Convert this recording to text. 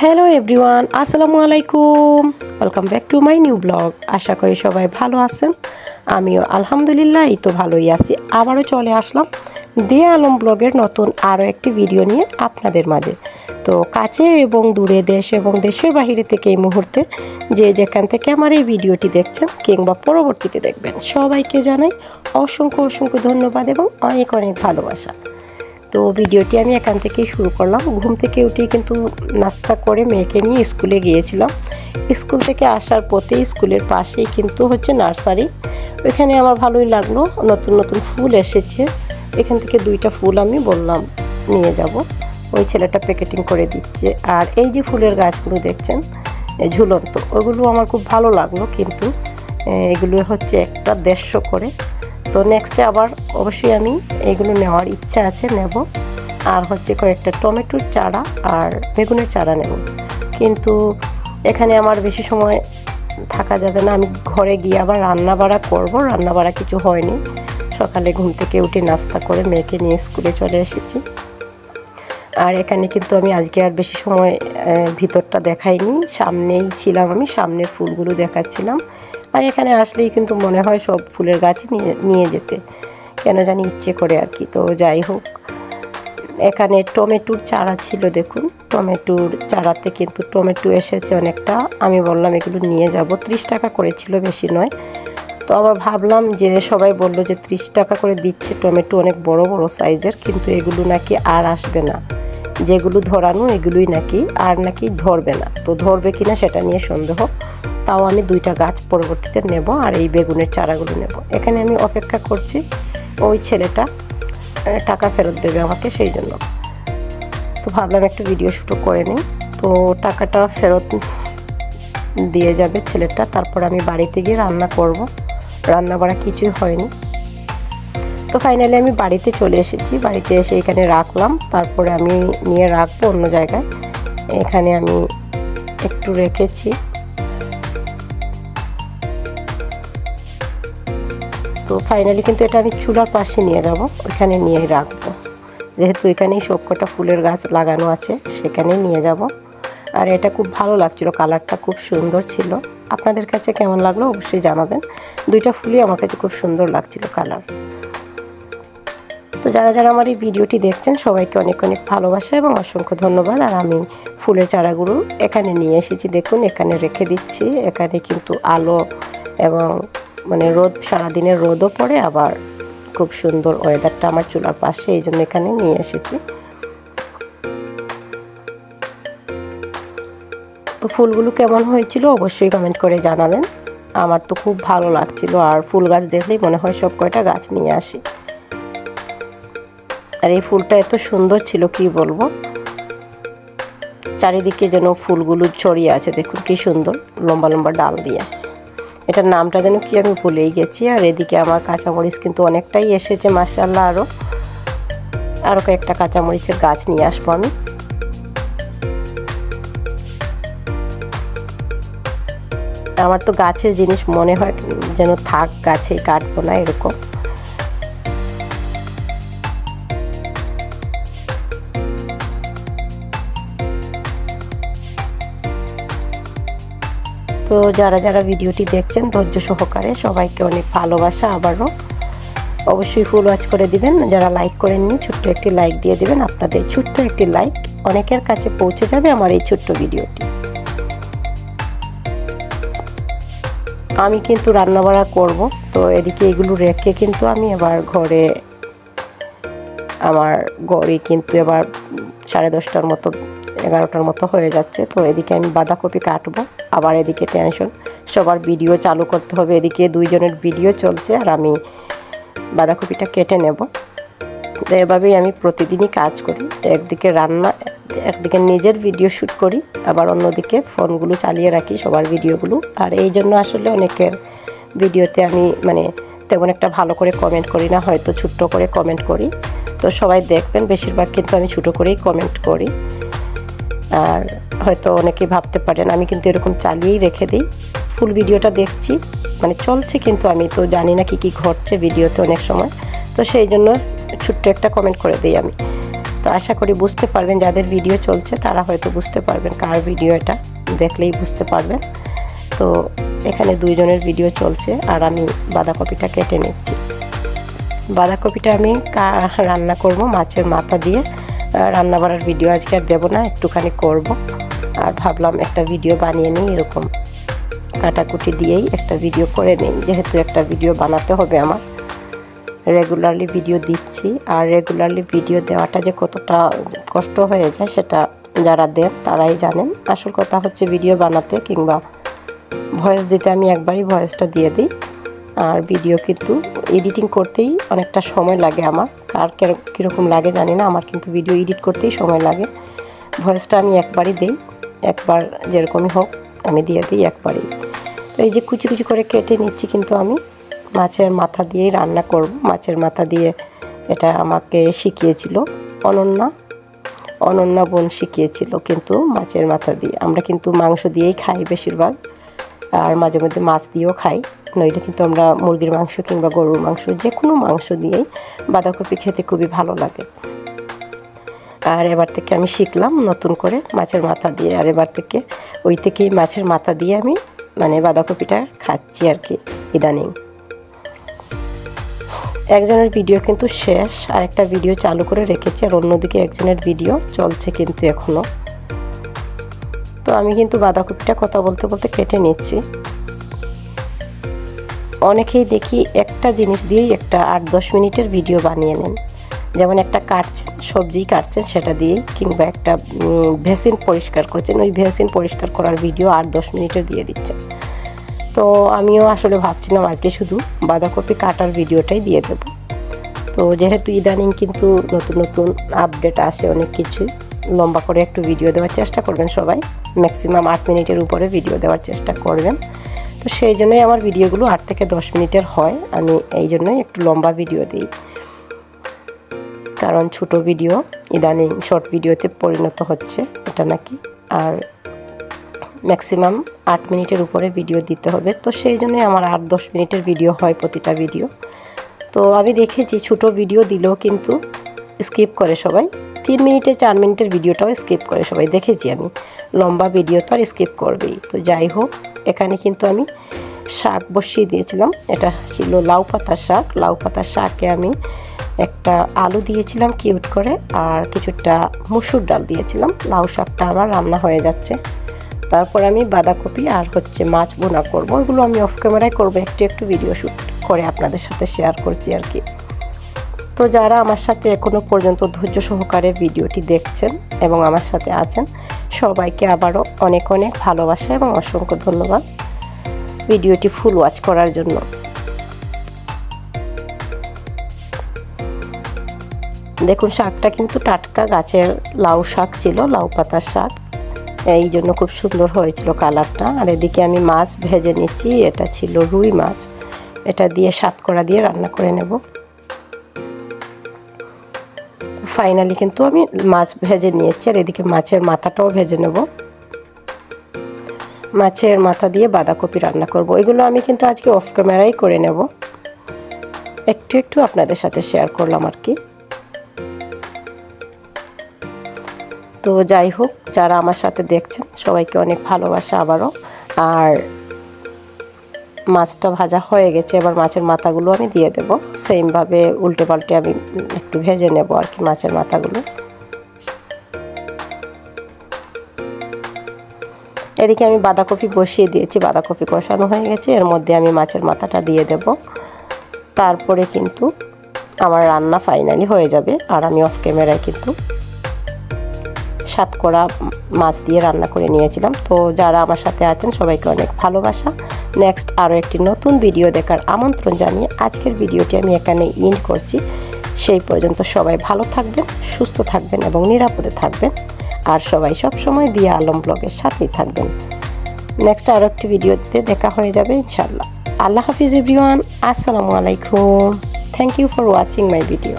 Hello everyone, আসসালামু আলাইকুম। Welcome back to my new blog. আশা করি সবাই ভালো আছেন। আমিও আলহামদুলিল্লাহ এই তো ভালোই আছি। আবারও চলে আসলাম দিয়া আলম ব্লগের নতুন আরও একটি ভিডিও নিয়ে আপনাদের মাঝে। তো কাছে এবং দূরে, দেশ এবং দেশের বাইরে থেকে এই মুহূর্তে যে যেখান থেকে আমার এই ভিডিওটি দেখছেন কিংবা পরবর্তীতে দেখবেন, সবাইকে জানাই অসংখ্য অসংখ্য ধন্যবাদ এবং অনেক অনেক ভালোবাসা। তো ভিডিওটি আমি এখান থেকেই শুরু করলাম। ঘুম থেকে উঠে কিন্তু নাস্তা করে মেয়েকে নিয়ে স্কুলে গিয়েছিলাম। স্কুল থেকে আসার পথে স্কুলের পাশেই কিন্তু হচ্ছে নার্সারি। ওইখানে আমার ভালোই লাগলো, নতুন নতুন ফুল এসেছে। এখান থেকে দুইটা ফুল আমি বললাম নিয়ে যাব। ওই ছেলেটা প্যাকেটিং করে দিচ্ছে। আর এই যে ফুলের গাছগুলো দেখছেন ঝুলন্ত, ওগুলো আমার খুব ভালো লাগলো, কিন্তু এগুলো হচ্ছে একটা 150 করে। তো নেক্সটে আবার অবশ্যই আমি এগুলো নেওয়ার ইচ্ছা আছে, নেব। আর হচ্ছে কয়েকটা টমেটোর চারা আর বেগুনের চারা নেব। কিন্তু এখানে আমার বেশি সময় থাকা যাবে না, আমি ঘরে গিয়ে আবার রান্না বাড়া করবো। রান্না বাড়া কিছু হয়নি, সকালে ঘুম থেকে উঠে নাস্তা করে মেয়েকে নিয়ে স্কুলে চলে এসেছি। আর এখানে কিন্তু আমি আজকে আর বেশি সময় ভিতরটা দেখাইনি, সামনেই ছিলাম, আমি সামনের ফুলগুলো দেখাচ্ছিলাম। আর এখানে আসলেই কিন্তু মনে হয় সব ফুলের গাছই নিয়ে যেতে, কেন জানি ইচ্ছে করে আর কি। তো যাই হোক, এখানে টমেটোর চারা ছিল, দেখুন টমেটোর চারাতে কিন্তু টমেটো এসেছে অনেকটা। আমি বললাম এগুলো নিয়ে যাব, 30 টাকা করেছিল, বেশি নয়। তো আবার ভাবলাম যে সবাই বলল যে 30 টাকা করে দিচ্ছে, টমেটো অনেক বড় বড় সাইজের, কিন্তু এগুলো নাকি আর আসবে না, যেগুলো ধরানো এগুলোই নাকি আর নাকি ধরবে না। তো ধরবে কিনা সেটা নিয়ে সন্দেহ। তাও আমি 2টা গাছ পরবর্তীতে নেব, আর এই বেগুনের চারাগুলো নেব। এখানে আমি অপেক্ষা করছি, ওই ছেলেটা টাকা ফেরত দেবে আমাকে, সেই জন্য তো ভাবলাম একটু ভিডিও শ্যুটও করে নিই। তো টাকাটা ফেরত দিয়ে যাবে ছেলেটা, তারপর আমি বাড়িতে গিয়ে রান্না করব। রান্না বাড়া কিছুই হয়নি। তো ফাইনালি আমি বাড়িতে চলে এসেছি। বাড়িতে এসে এখানে রাখলাম, তারপরে আমি নিয়ে রাখবো অন্য জায়গায়। এখানে আমি একটু রেখেছি। তো ফাইনালি কিন্তু এটা আমি চুলার পাশে নিয়ে যাব, ওইখানে নিয়ে রাখবো, যেহেতু এখানেই সবকটা ফুলের গাছ লাগানো আছে, সেখানেই নিয়ে যাব। আর এটা খুব ভালো লাগছিল, কালারটা খুব সুন্দর ছিল। আপনাদের কাছে কেমন লাগলো অবশ্যই জানাবেন। 2টা ফুলই আমার কাছে খুব সুন্দর লাগছিল কালার। তো যারা যারা আমার এই ভিডিওটি দেখছেন সবাইকে অনেক অনেক ভালোবাসা এবং অসংখ্য ধন্যবাদ। আর আমি ফুলের চারাগুলো এখানে নিয়ে এসেছি, দেখুন এখানে রেখে দিচ্ছি। এখানে কিন্তু আলো এবং মানে রোদ, সারাদিনের রোদও পড়ে, আবার খুব সুন্দর ওয়েদারটা আমার চুলার পাশে, এই জন্য এখানে নিয়ে এসেছি। তো ফুলগুলো কেমন হয়েছিল অবশ্যই কমেন্ট করে জানাবেন। আমার তো খুব ভালো লাগছিল, আর ফুল গাছ দেখলেই মনে হয় সব কয়টা গাছ নিয়ে আসি। আর এই ফুলটা এত সুন্দর ছিল কি বলবো, চারিদিকে যেন ফুলগুলো ছড়িয়ে আছে, দেখুন কি সুন্দর লম্বা লম্বা ডাল দিয়ে। এটার নামটা যেন কি আমি ভুলেই গেছি। আর এদিকে আমার কাঁচামরিচ কিন্তু অনেকটাই এসেছে মাশাআল্লাহ। আরও কয়েকটা কাঁচামরিচের গাছ নিয়ে আসবো আমি। আমার তো গাছের জিনিস মনে হয় যেন থাক, গাছে কাটবো না, এরকম। তো যারা যারা ভিডিওটি দেখছেন ধৈর্য সহকারে, সবাইকে অনেক ভালোবাসা। আবারও অবশ্যই ফুল ওয়াচ করে দিবেন। যারা লাইক করেননি ছোট্ট একটি লাইক দিয়ে দিবেন। আপনাদের ছোট্ট একটি লাইক অনেকের কাছে পৌঁছে যাবে আমার এই ছোট্ট ভিডিওটি। আমি কিন্তু রান্নাবাড়া করব, তো এদিকে এগুলো রেখে কিন্তু আমি এবার ঘরে, আমার ঘরে কিন্তু এবার 10:30টার মতো, 11টার মতো হয়ে যাচ্ছে। তো এদিকে আমি বাঁধাকপি কাটবো, আবার এদিকে টেনশন, সবার ভিডিও চালু করতে হবে। এদিকে 2 জনের ভিডিও চলছে, আর আমি বাঁধাকপিটা কেটে নেব। তো এভাবেই আমি প্রতিদিনই কাজ করি, একদিকে রান্না, একদিকে নিজের ভিডিও শ্যুট করি, আবার অন্যদিকে ফোনগুলো চালিয়ে রাখি সবার ভিডিওগুলো। আর এই জন্য আসলে অনেকের ভিডিওতে আমি মানে তেমন একটা ভালো করে কমেন্ট করি না, হয়তো ছোট্ট করে কমেন্ট করি। তো সবাই দেখবেন বেশিরভাগ কিন্তু আমি ছোটো করেই কমেন্ট করি। আর হয়তো অনেকেই ভাবতে পারেন আমি কিন্তু এরকম চালিয়েই রেখে দিই। ফুল ভিডিওটা দেখছি মানে চলছে, কিন্তু আমি তো জানি না কি কি ঘটছে ভিডিওতে অনেক সময়, তো সেই জন্য ছোট্ট একটা কমেন্ট করে দিই আমি। তো আশা করি বুঝতে পারবেন, যাদের ভিডিও চলছে তারা হয়তো বুঝতে পারবেন কার ভিডিও এটা, দেখলেই বুঝতে পারবেন। তো এখানে দুইজনের ভিডিও চলছে আর আমি বাঁধাকপিটা কেটে নিচ্ছি। বাঁধাকপিটা আমি রান্না করব মাছের মাথা দিয়ে। রান্না বাড়ার ভিডিও আজকে আর দেবো না, একটুখানি করব। আর ভাবলাম একটা ভিডিও বানিয়ে নিই, এরকম কাটাকুটি দিয়েই একটা ভিডিও করে নিই, যেহেতু একটা ভিডিও বানাতে হবে আমার। রেগুলারলি ভিডিও দিচ্ছি, আর রেগুলারলি ভিডিও দেওয়াটা যে কতটা কষ্ট হয়ে যায় সেটা যারা দেন তারাই জানেন। আসল কথা হচ্ছে ভিডিও বানাতে কিংবা ভয়েস দিতে আমি একবারই ভয়েসটা দিয়ে দিই, আর ভিডিও কিন্তু এডিটিং করতেই অনেকটা সময় লাগে আমার। কার কীরকম লাগে জানি না, আমার কিন্তু ভিডিও এডিট করতেই সময় লাগে। ভয়েসটা আমি একবারই দিই, একবার যেরকমই হোক আমি দিয়ে দিই একবারই। তো এই যে কুচি কুচি করে কেটে নিচ্ছি, কিন্তু আমি মাছের মাথা দিয়েই রান্না করব। মাছের মাথা দিয়ে এটা আমাকে শিখিয়েছিল অনন্যা বোন শিখিয়েছিল, কিন্তু মাছের মাথা দিয়ে। আমরা কিন্তু মাংস দিয়েই খাই বেশিরভাগ, আর মাঝে মধ্যে মাছ দিয়েও খাই, নইলে কিন্তু আমরা মুরগির মাংস কিংবা গরুর মাংস, যে কোনো মাংস দিয়েই বাঁধাকপি খেতে খুবই ভালো লাগে। আর এবার থেকে আমি শিখলাম নতুন করে মাছের মাথা দিয়ে, আর এবার থেকে ওই থেকেই মাছের মাথা দিয়ে আমি মানে বাঁধাকপিটা খাচ্ছি আর কি ইদানিং। একজনের ভিডিও কিন্তু শেষ, আর একটা ভিডিও চালু করে রেখেছি, আর অন্যদিকে একজনের ভিডিও চলছে কিন্তু এখনও। তো আমি কিন্তু বাঁধাকপিটা কথা বলতে বলতে কেটে নিচ্ছি। অনেকেই দেখি একটা জিনিস দিয়েই একটা 8-10 মিনিটের ভিডিও বানিয়ে নেন, যেমন একটা কাটছেন, সবজি কাটছেন সেটা দিয়েই, কিংবা একটা ভেসিন পরিষ্কার করছেন, ওই ভেসিন পরিষ্কার করার ভিডিও 8-10 মিনিটের দিয়ে দিচ্ছেন। তো আমিও আসলে ভাবছিলাম আজকে শুধু বাঁধাকপি কাটার ভিডিওটাই দিয়ে দেব। তো যেহেতু ইদানিং কিন্তু নতুন নতুন আপডেট আসে অনেক কিছুই, লম্বা করে একটু ভিডিও দেওয়ার চেষ্টা করবেন সবাই, ম্যাক্সিমাম 8 মিনিটের উপরে ভিডিও দেওয়ার চেষ্টা করবেন। তো সেই জন্যই আমার ভিডিওগুলো 8 থেকে 10 মিনিটের হয়, আমি এই জন্যই একটু লম্বা ভিডিও দিই, কারণ ছোট ভিডিও ইদানিং শর্ট ভিডিওতে পরিণত হচ্ছে এটা নাকি, আর ম্যাক্সিমাম 8 মিনিটের উপরে ভিডিও দিতে হবে। তো সেই জন্যই আমার 8-10 মিনিটের ভিডিও হয় প্রতিটা ভিডিও। তো আমি দেখেছি ছোট ভিডিও দিলেও কিন্তু স্কিপ করে সবাই, 3 মিনিটের 4 মিনিটের ভিডিওটাও স্কিপ করে সবাই, দেখেছি আমি। লম্বা ভিডিও তো আর স্কিপ করবেই। তো যাই হোক, এখানে কিন্তু আমি শাক বসিয়ে দিয়েছিলাম, এটা ছিল লাউ পাতার শাক। লাউ পাতার শাকে আমি একটা আলু দিয়েছিলাম কিউট করে, আর কিছুটা মসুর ডাল দিয়েছিলাম। লাউ শাকটা আমার রান্না হয়ে যাচ্ছে। তারপর আমি বাঁধাকপি আর মাছ বোনা করব, ওইগুলো আমি অফ ক্যামেরায় করবো, একটু ভিডিও শ্যুট করে আপনাদের সাথে শেয়ার করছি আর কি। তো যারা আমার সাথে এখনও পর্যন্ত ধৈর্য সহকারে ভিডিওটি দেখছেন এবং আমার সাথে আছেন, সবাইকে আবারও অনেক অনেক ভালোবাসা এবং অসংখ্য ধন্যবাদ ভিডিওটি ফুল ওয়াচ করার জন্য। দেখুন শাকটা কিন্তু টাটকা গাছের লাউ শাক ছিল, লাউ পাতার শাক, এই জন্য খুব সুন্দর হয়েছিল কালারটা। আর এদিকে আমি মাছ ভেজে নিচ্ছি, এটা ছিল রুই মাছ, এটা দিয়ে সাতকরা দিয়ে রান্না করে নেব। ফাইনালি কিন্তু আমি মাছ ভেজে নিয়েছি, আর এদিকে মাছের মাথাটাও ভেজে নেব। মাছের মাথা দিয়ে বাঁধাকপি রান্না করব, এগুলো আমি কিন্তু আজকে অফ ক্যামেরাই করে নেব, একটু আপনাদের সাথে শেয়ার করলাম আর কি। তো যাই হোক, যারা আমার সাথে দেখছেন সবাইকে অনেক ভালোবাসা আবারও। আর মাছটা ভাজা হয়ে গেছে, এবার মাছের মাথাগুলো আমি দিয়ে দেব। সেমভাবে উল্টে পাল্টে আমি একটু ভেজে নেব আর কি মাছের মাথাগুলো। এদিকে আমি বাঁধাকপি বসিয়ে দিয়েছি, বাঁধাকপি কষানো হয়ে গেছে, এর মধ্যে আমি মাছের মাথাটা দিয়ে দেব। তারপরে কিন্তু আমার রান্না ফাইনালি হয়ে যাবে। আর আমি অফ ক্যামেরায় কিন্তু সাতকরা মাছ দিয়ে রান্না করে নিয়েছিলাম। তো যারা আমার সাথে আছেন সবাইকে অনেক ভালোবাসা। নেক্সট আরও একটি নতুন ভিডিও দেখার আমন্ত্রণ জানিয়ে আজকের ভিডিওটি আমি এখানে এন্ড করছি। সেই পর্যন্ত সবাই ভালো থাকবেন, সুস্থ থাকবেন এবং নিরাপদে থাকবেন। আর সবাই সব সময় দিয়া আলম ব্লগের সাথেই থাকবেন। নেক্সট আরও একটি ভিডিওতে দেখা হয়ে যাবে ইনশাআল্লাহ। আল্লাহ হাফিজ এভরিওয়ান, আসসালামু আলাইকুম। Thank you for watching my video.